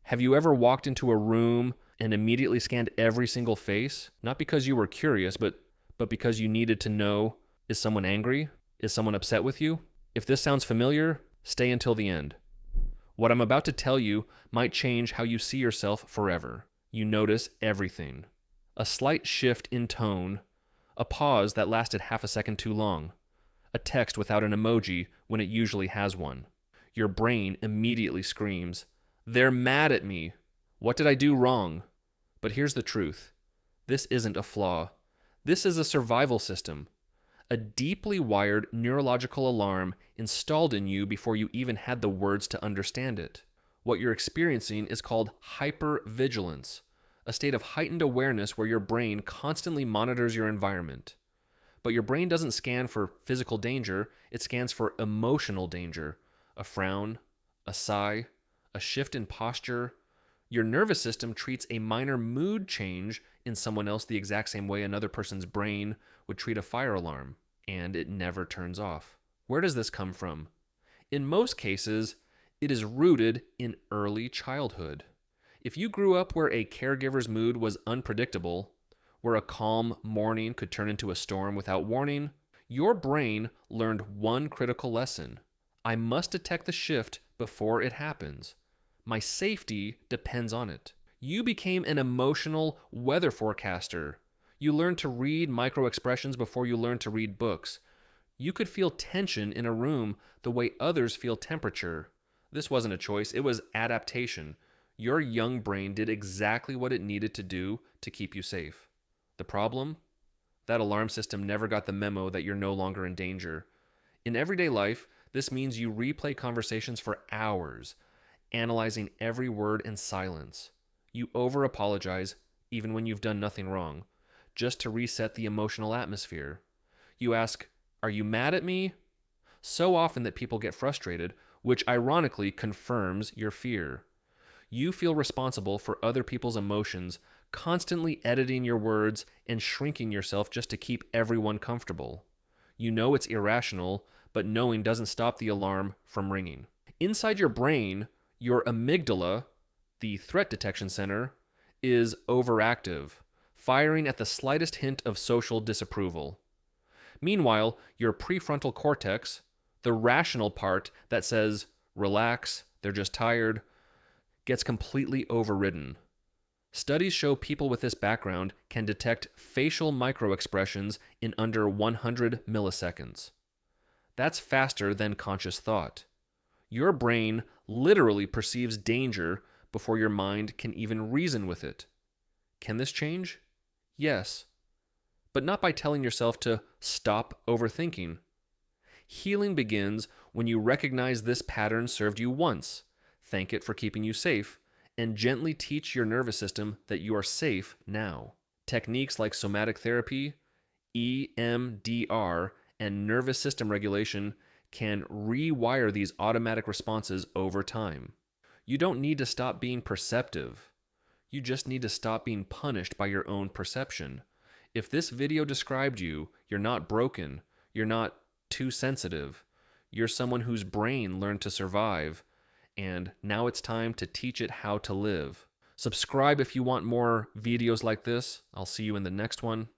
Have you ever walked into a room and immediately scanned every single face? Not because you were curious, but because you needed to know, is someone angry? Is someone upset with you? If this sounds familiar, stay until the end. What I'm about to tell you might change how you see yourself forever. You notice everything. A slight shift in tone, a pause that lasted half a second too long, a text without an emoji when it usually has one. Your brain immediately screams, "They're mad at me. What did I do wrong?" But here's the truth. This isn't a flaw. This is a survival system. A deeply wired neurological alarm installed in you before you even had the words to understand it. What you're experiencing is called hypervigilance, a state of heightened awareness where your brain constantly monitors your environment. But your brain doesn't scan for physical danger, it scans for emotional danger. A frown, a sigh, a shift in posture. Your nervous system treats a minor mood change in someone else the exact same way another person's brain would treat a fire alarm, and it never turns off. Where does this come from? In most cases, it is rooted in early childhood. If you grew up where a caregiver's mood was unpredictable, where a calm morning could turn into a storm without warning, your brain learned one critical lesson. I must detect the shift before it happens. My safety depends on it. You became an emotional weather forecaster. You learned to read micro expressions before you learned to read books. You could feel tension in a room the way others feel temperature. This wasn't a choice, it was adaptation. Your young brain did exactly what it needed to do to keep you safe. The problem? That alarm system never got the memo that you're no longer in danger. In everyday life, this means you replay conversations for hours, analyzing every word in silence. You over-apologize, even when you've done nothing wrong, just to reset the emotional atmosphere. You ask, "Are you mad at me?" So often that people get frustrated, which ironically confirms your fear. You feel responsible for other people's emotions, constantly editing your words and shrinking yourself just to keep everyone comfortable. You know it's irrational, but knowing doesn't stop the alarm from ringing. Inside your brain, your amygdala, the threat detection center, is overactive, firing at the slightest hint of social disapproval. Meanwhile, your prefrontal cortex, the rational part that says, "Relax, they're just tired," gets completely overridden. Studies show people with this background can detect facial microexpressions in under 100 milliseconds. That's faster than conscious thought. Your brain literally perceives danger before your mind can even reason with it. Can this change? Yes. But not by telling yourself to stop overthinking. Healing begins when you recognize this pattern served you once, thank it for keeping you safe, and gently teach your nervous system that you are safe now. Techniques like somatic therapy, EMDR, and nervous system regulation can rewire these automatic responses over time. You don't need to stop being perceptive. You just need to stop being punished by your own perception. If this video described you, you're not broken, you're not too sensitive, you're someone whose brain learned to survive, and now it's time to teach it how to live. Subscribe if you want more videos like this. I'll see you in the next one.